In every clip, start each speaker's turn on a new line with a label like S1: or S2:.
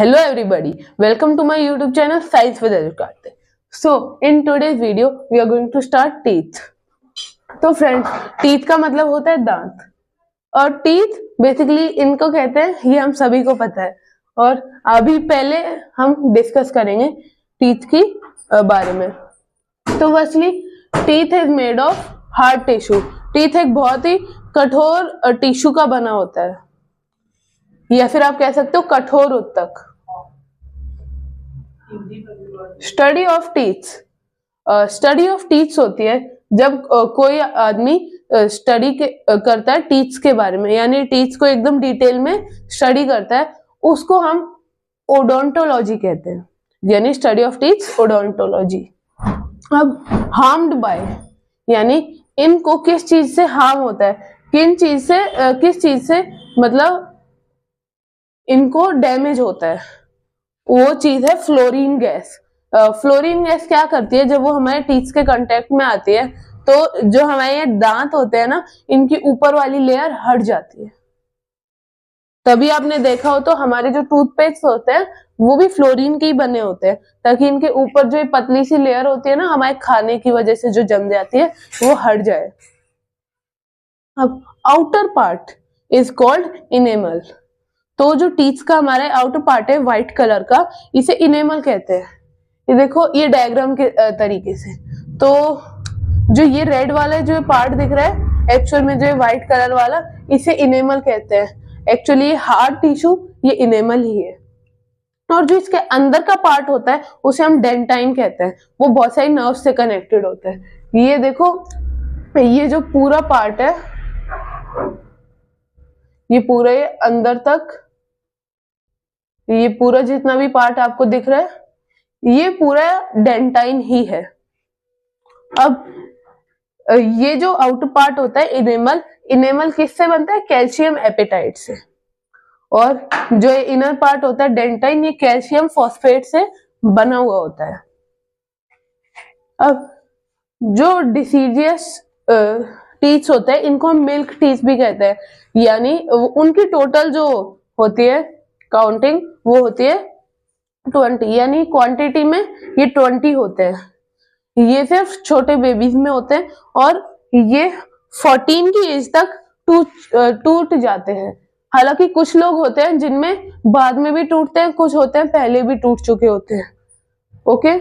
S1: Hello everybody, welcome to my YouTube channel Science with Educate. So in today's video we are going to start teeth. तो friends, teeth का मतलब होता है दांत और teeth basically इनको कहते हैं, ये हम सभी को पता है। और अभी पहले हम डिस्कस करेंगे टीथ की बारे में। तो firstly teeth is made of hard tissue. Teeth एक बहुत ही कठोर टिश्यू का बना होता है, या फिर आप कह सकते हो कठोर उत्तक। Study of teeths, study of teeths होती है जब कोई आदमी स्टडी करता है टीथ्स के बारे में, यानी टीथ्स को एकदम डिटेल में स्टडी करता है, उसको हम ओडोंटोलॉजी कहते हैं, यानी स्टडी ऑफ टीथ्स ओडोंटोलॉजी। अब हार्म्ड बाय, यानी इनको किस चीज से हार्म होता है, किस चीज से मतलब इनको डैमेज होता है, वो चीज है फ्लोरीन गैस। फ्लोरीन गैस क्या करती है, जब वो हमारे टीथ के कांटेक्ट में आती है तो जो हमारे ये दांत होते हैं ना, इनकी ऊपर वाली लेयर हट जाती है। तभी आपने देखा हो तो हमारे जो टूथपेस्ट होते हैं वो भी फ्लोरीन के ही बने होते हैं, ताकि इनके ऊपर जो पतली सी लेयर होती है ना, हमारे खाने की वजह से जो जम जाती है, वो हट जाए। अब outer part is called enamel. तो जो टीथ का हमारा आउटर पार्ट है व्हाइट कलर का, इसे इनेमल कहते हैं। ये देखो, ये डायग्राम के तरीके से, तो जो ये रेड वाला जो पार्ट दिख रहा है, एक्चुअल में जो व्हाइट कलर वाला, इसे इनेमल कहते हैं। एक्चुअली हार्ड टिश्यू ये इनेमल ही है। और जो इसके अंदर का पार्ट होता है उसे हम डेंटाइन कहते हैं, वो बहुत सारी नर्व से कनेक्टेड होता है। ये देखो, ये जो पूरा पार्ट है, ये पूरे अंदर तक, ये पूरा जितना भी पार्ट आपको दिख रहा है, ये पूरा डेंटाइन ही है। अब ये जो आउटर पार्ट होता है इनेमल, इनेमल किससे बनता है? कैल्शियम एपेटाइट से। और जो इनर पार्ट होता है डेंटाइन, ये कैल्शियम फॉस्फेट से बना हुआ होता है। अब जो डिसीजियस टीथ होते हैं, इनको हम मिल्क टीथ भी कहते हैं, यानी उनकी टोटल जो होती है काउंटिंग, वो होती है 20, यानी क्वांटिटी में ये 20 होते हैं। ये सिर्फ छोटे बेबीज में होते हैं और ये 14 की एज तक टूट जाते हैं। हालांकि कुछ लोग होते हैं जिनमें बाद में भी टूटते हैं, कुछ होते हैं पहले भी टूट चुके होते हैं। ओके,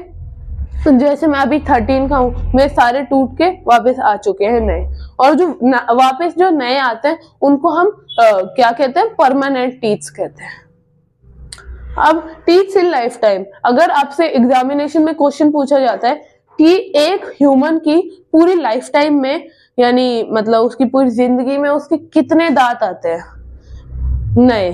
S1: तो जैसे मैं अभी 13 का हूँ, मेरे सारे टूट के वापस आ चुके हैं नए, और जो वापस जो नए आते हैं उनको हम क्या कहते हैं? परमानेंट टीथ्स कहते हैं। अब टीथ्स इन लाइफ टाइम, अगर आपसे एग्जामिनेशन में क्वेश्चन पूछा जाता है कि एक ह्यूमन की पूरी लाइफ टाइम में, यानी मतलब उसकी पूरी जिंदगी में उसके कितने दांत आते हैं नए,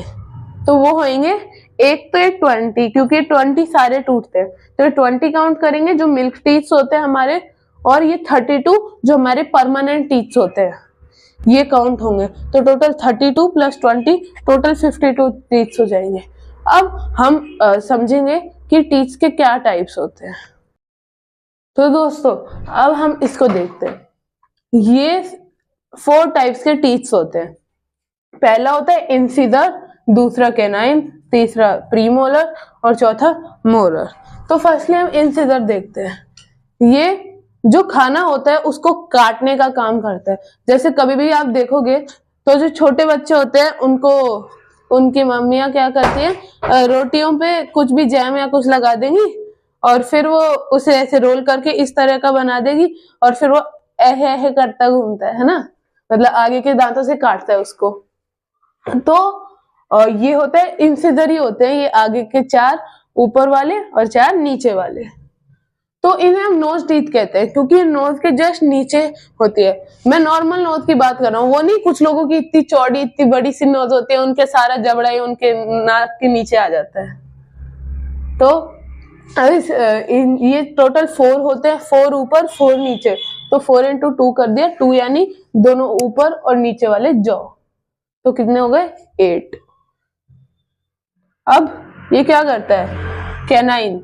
S1: तो वो होंगे एक तो 20, क्योंकि 20 सारे टूटते हैं, तो 20 काउंट करेंगे जो मिल्क टीथ्स होते हैं हमारे, और ये 32 जो हमारे परमानेंट टीथ्स होते हैं, ये काउंट होंगे। तो टोटल 32 प्लस 20, टोटल 52 टीथ्स हो जाएंगे। अब हम समझेंगे कि टीथ्स के क्या टाइप्स होते हैं। तो दोस्तों, अब हम इसको देखते हैं। ये 4 टाइप्स के टीथ्स होते हैं। पहला होता है इंसिजर, दूसरा कैनाइन, तीसरा प्रीमोलर और चौथा मोलर। तो फर्स्टली हम इंसिजर देखते हैं। ये जो खाना होता है उसको काटने का काम करता है। जैसे कभी भी आप देखोगे तो जो छोटे बच्चे होते हैं, उनको उनकी मम्मियां क्या करती हैं, रोटियों पे कुछ भी जैम या कुछ लगा देंगी, और फिर वो उसे ऐसे रोल करके इस तरह का बना देगी, और फिर वो ऐहे करता घूमता है ना, मतलब आगे के दांतों से काटता है उसको। तो ये होता है इंसिजर ही होते हैं, ये आगे के 4 ऊपर वाले और 4 नीचे वाले। तो इन्हें हम नोज टीथ कहते हैं, क्योंकि नोज के जस्ट नीचे होती है। मैं नॉर्मल नोज की बात कर रहा हूँ, वो नहीं, कुछ लोगों की इतनी चौड़ी इतनी बड़ी सी नोज होती है, उनके सारा जबड़ा ही उनके नाक के नीचे आ जाता है। तो ये टोटल 4 होते हैं, 4 ऊपर 4 नीचे, तो 4 into 2 कर दिया, 2 यानी दोनों ऊपर और नीचे वाले जॉ, तो कितने हो गए? 8। अब ये क्या करता है? Canine,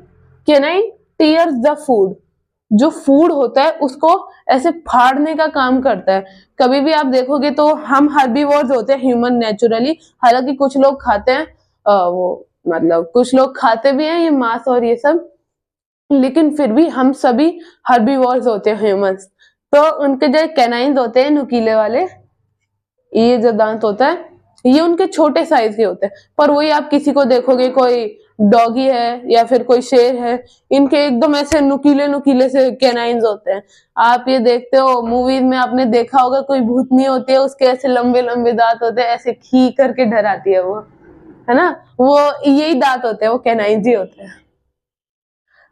S1: canine tears the food, जो फूड होता है उसको ऐसे फाड़ने का काम करता है। कभी भी आप देखोगे तो हम हर्बीवोर्स होते हैं ह्यूमन नेचुरली, हालांकि कुछ लोग खाते हैं वो मतलब कुछ लोग खाते भी हैं ये मांस और ये सब, लेकिन फिर भी हम सभी हर्बीवोर्स होते हैं ह्यूमंस। तो उनके जो कैनाइन्स होते हैं नुकीले वाले, ये जो दांत होता है ये उनके छोटे साइज के होते हैं, पर वही आप किसी को देखोगे, कोई डॉगी है या फिर कोई शेर है, इनके एकदम ऐसे नुकीले नुकीले से कैनाइन्स होते हैं। आप ये देखते हो मूवीज में, आपने देखा होगा कोई भूतनी होती है उसके ऐसे लंबे लंबे दांत होते हैं, ऐसे खी करके डराती है वो, है ना, वो यही दांत होते हैं, वो कैनाइन्स ही होते हैं।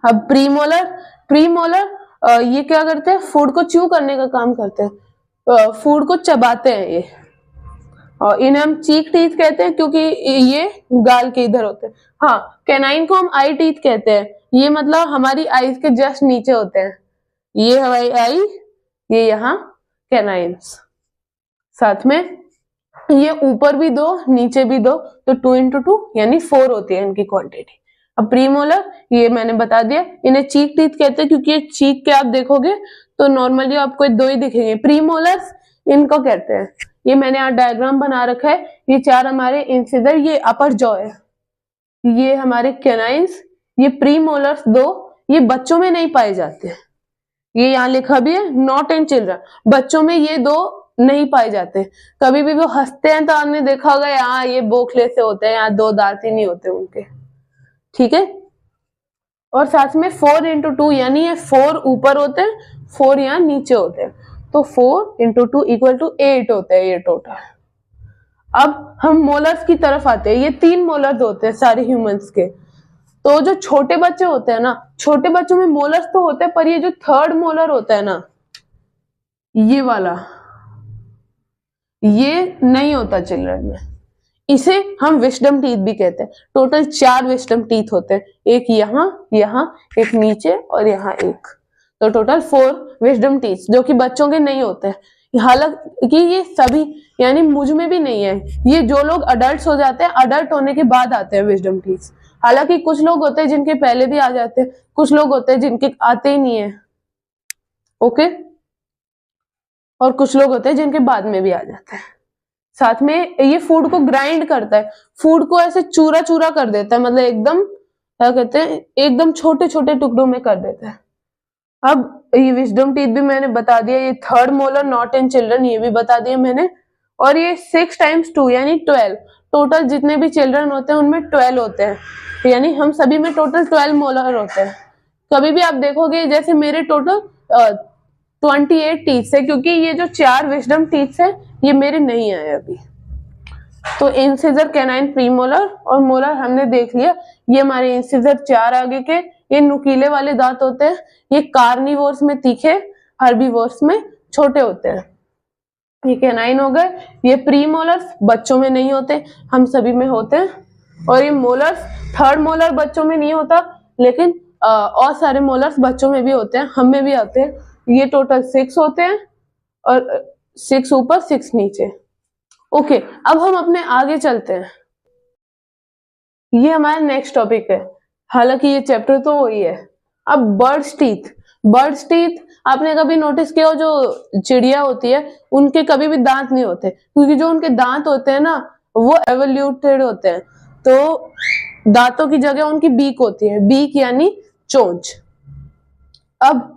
S1: अब प्रीमोलर, प्रीमोलर ये क्या करते हैं, फूड को च्यू करने का काम करते हैं, फूड को चबाते हैं ये, और इन्हें हम चीक टीथ कहते हैं क्योंकि ये गाल के इधर होते हैं। हाँ, कैनाइन को हम आई टीथ कहते हैं, ये मतलब हमारी आईज के जस्ट नीचे होते हैं, ये हमारी आई, ये यहाँ कैनाइन्स, साथ में ये ऊपर भी दो नीचे भी दो, तो 2 into 2 यानी 4 होती है इनकी क्वांटिटी। अब प्रीमोलर ये मैंने बता दिया, इन्हें चीक टीथ कहते हैं क्योंकि ये चीक के आप देखोगे तो नॉर्मली आपको 2 ही दिखेंगे। प्रीमोलर्स इनको कहते हैं, ये मैंने यहाँ डायग्राम बना रखा है, ये 4 हमारे इंसिजर, ये अपर जॉ है, ये हमारे कैनाइन्स, ये प्रीमोलर्स 2, ये बच्चों में नहीं पाए जाते, ये यहाँ लिखा भी है नॉट इन चिल्ड्रन, बच्चों में ये 2 नहीं पाए जाते। कभी भी वो हंसते हैं तो आपने देखा होगा यहाँ ये बोखले से होते हैं, यहाँ 2 दांत ही नहीं होते उनके, ठीक है। और साथ में 4 into 2 यानी ये 4 ऊपर होते हैं, 4 यहाँ नीचे होते हैं, तो 4 into 2 इक्वल टू 8 होते हैं ये टोटल। अब हम मोलर्स की तरफ आते हैं, ये 3 मोलर्स होते हैं सारे ह्यूमंस के। तो जो छोटे बच्चे होते हैं ना, छोटे बच्चों में मोलर्स तो होते हैं, पर ये जो 3rd मोलर होता है ना, ये वाला, ये नहीं होता चिल्ड्रन में, इसे हम विस्डम टीथ भी कहते हैं। टोटल 4 विस्डम टीथ होते हैं, एक यहाँ, यहाँ एक नीचे और यहाँ एक, तो टोटल 4 विस्डम टीथ जो कि बच्चों के नहीं होते हैं। हालांकि ये सभी यानी मुझ में भी नहीं है, ये जो लोग अडल्ट हो जाते हैं, अडल्ट होने के बाद आते हैं विस्डम टीथ। हालांकि कुछ लोग होते हैं जिनके पहले भी आ जाते हैं, कुछ लोग होते हैं जिनके आते ही नहीं है, ओके, और कुछ लोग होते हैं जिनके बाद में भी आ जाते हैं। साथ में ये फूड को ग्राइंड करता है, फूड को ऐसे चूरा चूरा कर देता है, मतलब एकदम क्या कहते हैं, एकदम छोटे छोटे टुकड़ों में कर देता है। अब ये विजडम टीथ भी मैंने बता दिया, ये 3rd molar not in children ये भी बता दिया मैंने, और ये 6 times 2 यानी 12, टोटल जितने भी चिल्ड्रन होते हैं उनमें 12 होते हैं, यानी हम सभी में टोटल 12 मोलर होते हैं। कभी भी आप देखोगे जैसे मेरे टोटल 28 टीथ है, क्योंकि ये जो 4 विजडम टीथ है ये मेरे नहीं आए अभी। तो इंसिजर, कैनाइन, प्रीमोलर और मोलर हमने देख लिया, ये हमारे इंसिजर 4 आगे के, ये नुकीले वाले दांत होते हैं, ये कार्निवोर्स में तीखे, हर्बीवोर्स में छोटे होते हैं। ये कैनाइन हो गए, ये प्रीमोलर्स बच्चों में नहीं होते, हम सभी में होते हैं, और ये मोलर्स, 3rd मोलर बच्चों में नहीं होता, लेकिन और सारे मोलर्स बच्चों में भी होते हैं, हम में भी आते हैं। ये टोटल 6 होते हैं, और 6 ऊपर 6 नीचे, ओके। अब हम अपने आगे चलते हैं, ये हमारा नेक्स्ट टॉपिक है, हालांकि ये चैप्टर तो वही है। अब बर्ड्स टीथ, बर्ड्स टीथ आपने कभी नोटिस किया हो, जो चिड़िया होती है उनके कभी भी दांत नहीं होते, क्योंकि जो उनके दांत होते हैं ना वो एवोल्यूटेड होते हैं, तो दांतों की जगह उनकी बीक होती है, बीक यानी चोंच। अब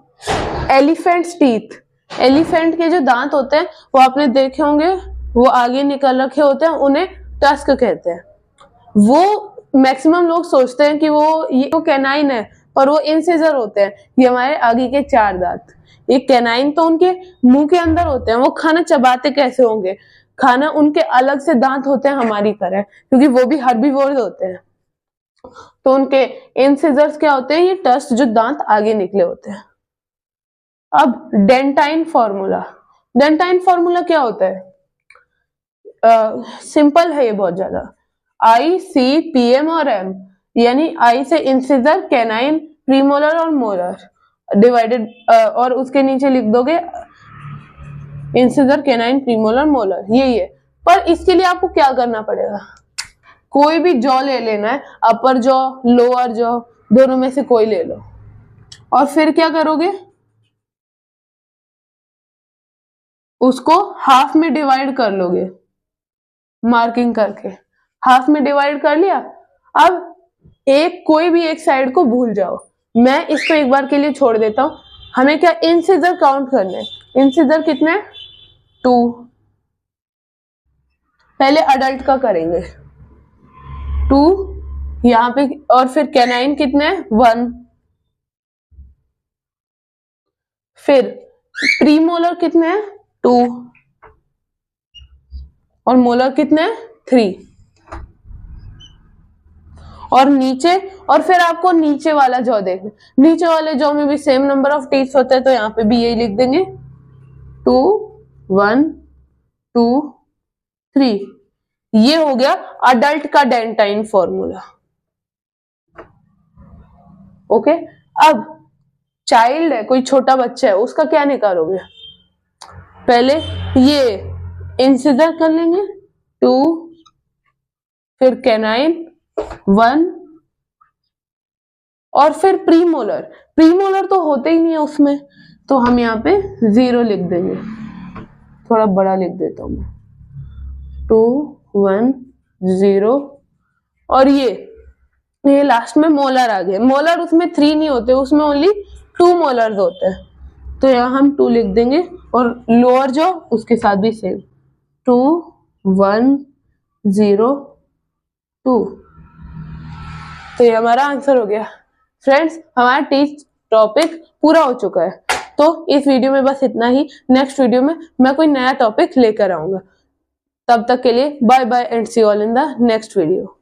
S1: एलिफेंट्स टीथ, एलिफेंट के जो दांत होते हैं वो आपने देखे होंगे, वो आगे निकल रखे होते हैं, उन्हें टस्क कहते हैं। वो मैक्सिमम लोग सोचते हैं कि वो ये तो कैनाइन है, पर वो इंसिजर होते हैं, ये हमारे आगे के 4 दांत। ये कैनाइन तो उनके मुंह के अंदर होते हैं, वो खाना चबाते कैसे होंगे, खाना उनके अलग से दांत होते हैं हमारी तरह, क्योंकि वो भी हर्बीवोर्स होते हैं, तो उनके इंसिजर्स क्या होते हैं, ये टस्क जो दांत आगे निकले होते हैं। अब डेंटाइन फॉर्मूला, डेंटाइन फॉर्मूला क्या होता है, सिंपल है ये बहुत ज्यादा, आई, सी, पी, एम और एम, यानी आई से इंसिजर, कैनाइन, प्रीमोलर और मोलर डिवाइडेड, और उसके नीचे लिख दोगे इंसिजर, कैनाइन, प्रीमोलर, मोलर, यही है। पर इसके लिए आपको क्या करना पड़ेगा, कोई भी जॉ ले लेना है, अपर जॉ, लोअर जॉ, दोनों में से कोई ले लो, और फिर क्या करोगे, उसको हाफ में डिवाइड कर लोगे, मार्किंग करके हाफ में डिवाइड कर लिया। अब कोई भी एक साइड को भूल जाओ, मैं इसको एक बार के लिए छोड़ देता हूं। हमें क्या इंसिजर काउंट करने हैं। इंसिजर कितने? 2। पहले अडल्ट का करेंगे, 2 यहाँ पे, और फिर कैनाइन कितने? 1। फिर प्रीमोलर कितने हैं? 2। और मोलर कितने? 3। और नीचे, और फिर आपको नीचे वाला जॉ देखना, नीचे वाले जॉ में भी सेम नंबर ऑफ टीथ होते हैं, तो यहाँ पे भी यही लिख देंगे 2 1 2 3। ये हो गया अडल्ट का डेंटाइन फॉर्मूला। ओके, अब चाइल्ड है, कोई छोटा बच्चा है, उसका क्या निकालोगे? पहले ये इंसिजर कर लेंगे 2, फिर कैनाइन 1, और फिर प्रीमोलर। प्रीमोलर तो होते ही नहीं है उसमें, तो हम यहाँ पे 0 लिख देंगे। थोड़ा बड़ा लिख देता हूं मैं, 2 1 0। और ये लास्ट में मोलर आ गए। मोलर उसमें 3 नहीं होते, उसमें ओनली 2 मोलर्स होते हैं, तो यहाँ हम 2 लिख देंगे। और लोअर जो उसके साथ भी सेम 2 1 0 2। तो ये हमारा आंसर हो गया। फ्रेंड्स, हमारा टीच टॉपिक पूरा हो चुका है। तो इस वीडियो में बस इतना ही। नेक्स्ट वीडियो में मैं कोई नया टॉपिक लेकर आऊंगा। तब तक के लिए bye bye and see all in the next video.